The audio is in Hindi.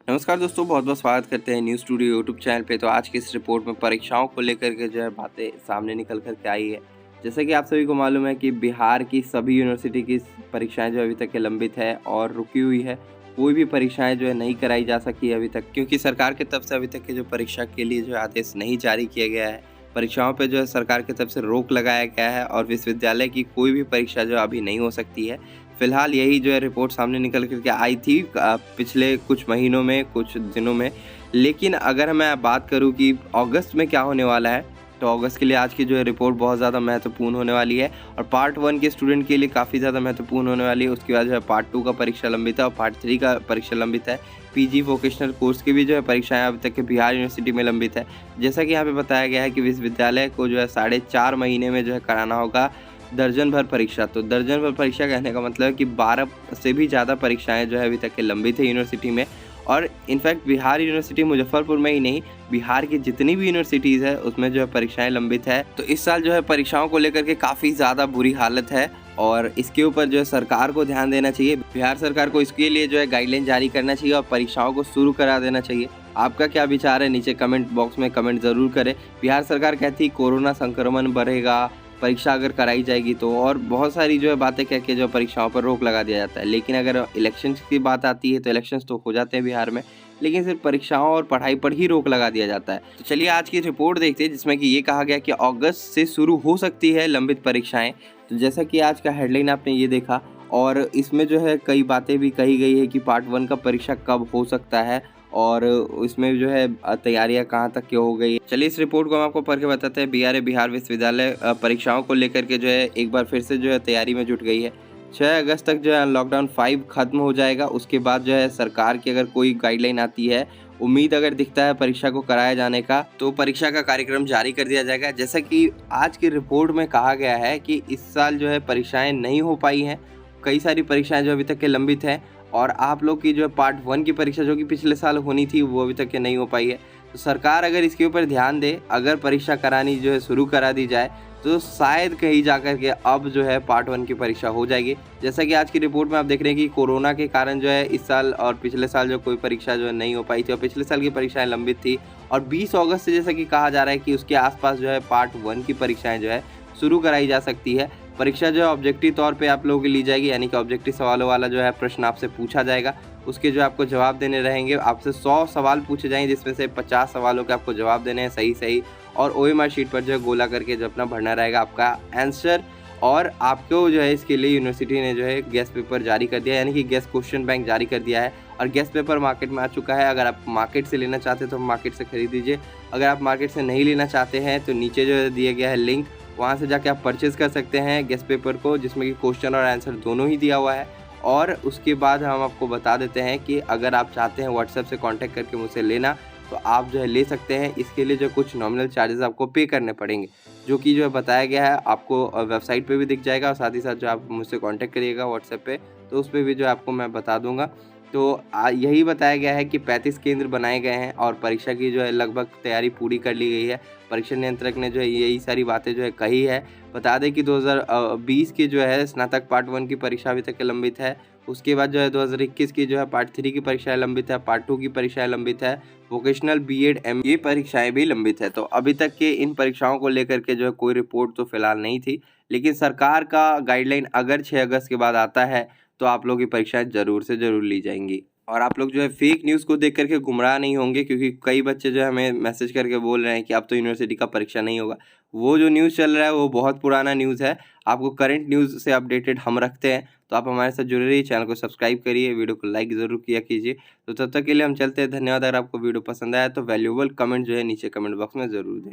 नमस्कार दोस्तों, बहुत बहुत स्वागत करते हैं न्यूज़ स्टूडियो यूट्यूब चैनल पे। तो आज की इस रिपोर्ट में परीक्षाओं को लेकर के जो है बातें सामने निकल कर के आई है। जैसा कि आप सभी को मालूम है कि बिहार की सभी यूनिवर्सिटी की परीक्षाएं जो अभी तक के लंबित है और रुकी हुई है। कोई भी परीक्षाएं जो है नहीं कराई जा सकी है अभी तक, क्योंकि सरकार की तरफ से अभी तक के जो परीक्षा के लिए जो आदेश नहीं जारी किया गया है। परीक्षाओं पे जो है सरकार की तरफ से रोक लगाया गया है और विश्वविद्यालय की कोई भी परीक्षा जो अभी नहीं हो सकती है। फिलहाल यही जो है रिपोर्ट सामने निकल कर के आई थी पिछले कुछ महीनों में, कुछ दिनों में। लेकिन अगर मैं बात करूँ कि अगस्त में क्या होने वाला है, तो अगस्त के लिए आज की जो है रिपोर्ट बहुत ज़्यादा महत्वपूर्ण होने वाली है और पार्ट 1 के स्टूडेंट के लिए काफ़ी ज़्यादा महत्वपूर्ण होने वाली है। उसके बाद जो है पार्ट 2 का परीक्षा लंबित है और पार्ट 3 का परीक्षा लंबित है। पीजी वोकेशनल कोर्स की भी जो है परीक्षाएँ अभी तक के बिहार यूनिवर्सिटी में लंबित है। जैसा कि यहाँ पे बताया गया है कि विश्वविद्यालय को जो है 4.5 महीने में जो है कराना होगा दर्जन भर परीक्षा। तो दर्जन भर परीक्षा कहने का मतलब है कि 12 से भी ज़्यादा परीक्षाएँ जो है अभी तक के लंबित है यूनिवर्सिटी में। और इनफैक्ट बिहार यूनिवर्सिटी मुज़फ्फरपुर में ही नहीं, बिहार की जितनी भी यूनिवर्सिटीज़ है उसमें जो है परीक्षाएँ लंबित है। तो इस साल जो है परीक्षाओं को लेकर के काफ़ी ज़्यादा बुरी हालत है और इसके ऊपर जो है सरकार को ध्यान देना चाहिए। बिहार सरकार को इसके लिए जो है गाइडलाइन जारी करना चाहिए और परीक्षाओं को शुरू करा देना चाहिए। आपका क्या विचार है, नीचे कमेंट बॉक्स में कमेंट ज़रूर करें। बिहार सरकार कहती कोरोना संक्रमण बढ़ेगा, परीक्षा अगर कराई जाएगी तो, और बहुत सारी जो है बातें कह के जो परीक्षाओं पर रोक लगा दिया जाता है। लेकिन अगर इलेक्शंस की बात आती है तो इलेक्शंस तो हो जाते हैं बिहार में, लेकिन सिर्फ परीक्षाओं और पढ़ाई पर ही रोक लगा दिया जाता है। तो चलिए आज की रिपोर्ट देखते हैं जिसमें कि ये कहा गया कि अगस्त से शुरू हो सकती है लंबित परीक्षाएं। तो जैसा कि आज का हेडलाइन आपने ये देखा और इसमें जो है कई बातें भी कही गई है कि पार्ट 1 का परीक्षा कब हो सकता है और इसमें जो है तैयारियां कहाँ तक की हो गई। चलिए इस रिपोर्ट को हम आपको पढ़ के बताते हैं। बिहार विश्वविद्यालय परीक्षाओं को लेकर के जो है एक बार फिर से जो है तैयारी में जुट गई है। 6 अगस्त तक जो है लॉकडाउन 5 खत्म हो जाएगा। उसके बाद जो है सरकार की अगर कोई गाइडलाइन आती है, उम्मीद अगर दिखता है परीक्षा को कराया जाने का, तो परीक्षा का कार्यक्रम जारी कर दिया जाएगा। जैसा कि आज की रिपोर्ट में कहा गया है कि इस साल जो है परीक्षाएं नहीं हो पाई हैं। कई सारी परीक्षाएं जो अभी तक के लंबित हैं और आप लोग की जो है पार्ट 1 की परीक्षा जो कि पिछले साल होनी थी वो अभी तक के नहीं हो पाई है। तो सरकार अगर इसके ऊपर ध्यान दे, अगर परीक्षा करानी जो है शुरू करा दी जाए, तो शायद कहीं जाकर के अब जो है पार्ट 1 की परीक्षा हो जाएगी। जैसा कि आज की रिपोर्ट में आप देख रहे हैं कि कोरोना के कारण जो है इस साल और पिछले साल जो कोई परीक्षा जो है नहीं हो पाई थी और पिछले साल की परीक्षाएं लंबित थी और 20 अगस्त से जैसा कि कहा जा रहा है कि उसके आसपास जो है पार्ट 1 की परीक्षाएं जो है शुरू कराई जा सकती है। परीक्षा जो है ऑब्जेक्टिव तौर पे आप लोगों की ली जाएगी, यानी कि ऑब्जेक्टिव सवालों वाला जो है प्रश्न आपसे पूछा जाएगा। उसके जो आपको जवाब देने रहेंगे, आपसे 100 सवाल पूछे जाएंगे जिसमें से 50 सवालों के आपको जवाब देने हैं सही और ओएमआर शीट पर जो है गोला करके जो अपना भरना रहेगा आपका आंसर। और आपको जो है इसके लिए यूनिवर्सिटी ने जो है गेस्ट पेपर जारी कर दिया है, यानी कि गेस्ट क्वेश्चन बैंक जारी कर दिया है और गेस्ट पेपर मार्केट में आ चुका है। अगर आप मार्केट से लेना चाहते हैं तो मार्केट से खरीद लीजिए। अगर आप मार्केट से नहीं लेना चाहते हैं तो नीचे जो है दिया गया है लिंक, वहाँ से जाके आप परचेज़ कर सकते हैं गेस्ट पेपर को, जिसमें कि क्वेश्चन और आंसर दोनों ही दिया हुआ है। और उसके बाद हम आपको बता देते हैं कि अगर आप चाहते हैं व्हाट्सएप से कांटेक्ट करके मुझसे लेना, तो आप जो है ले सकते हैं। इसके लिए जो कुछ नॉमिनल चार्जेस आपको पे करने पड़ेंगे, जो कि जो है बताया गया है आपको वेबसाइट पे भी दिख जाएगा और साथ ही साथ जो आप मुझसे कांटेक्ट करिएगा व्हाट्सएप पे, तो उस पे भी जो है आपको मैं बता दूंगा। तो यही बताया गया है कि 35 केंद्र बनाए गए हैं और परीक्षा की जो है लगभग तैयारी पूरी कर ली गई है। परीक्षा नियंत्रक ने जो है यही सारी बातें जो है कही है। बता दें कि 2020 की जो है स्नातक पार्ट 1 की परीक्षा अभी तक लंबित है। उसके बाद जो है 2021 की जो है पार्ट 3 की परीक्षाएं लंबित है, पार्ट 2 की परीक्षाएं लंबित है, वोकेशनल बीएड एमए परीक्षाएं भी लंबित है। तो अभी तक के इन परीक्षाओं को लेकर के जो है कोई रिपोर्ट तो फिलहाल नहीं थी, लेकिन सरकार का गाइडलाइन अगर 6 अगस्त के बाद आता है तो आप लोगों की परीक्षाएं ज़रूर से ज़रूर ली जाएंगी। और आप लोग जो है फेक न्यूज़ को देख करके गुमराह नहीं होंगे, क्योंकि कई बच्चे जो है हमें मैसेज करके बोल रहे हैं कि अब तो यूनिवर्सिटी का परीक्षा नहीं होगा। वो जो न्यूज़ चल रहा है वो बहुत पुराना न्यूज़ है। आपको करंट न्यूज़ से अपडेटेड हम रखते हैं, तो आप हमारे साथ जुड़े रहिए। चैनल को सब्सक्राइब करिए, वीडियो को लाइक ज़रूर किया कीजिए। तो तब तक के लिए हम चलते हैं, धन्यवाद। अगर आपको वीडियो पसंद आया तो वैल्यूएबल कमेंट जो है नीचे कमेंट बॉक्स में ज़रूर दें।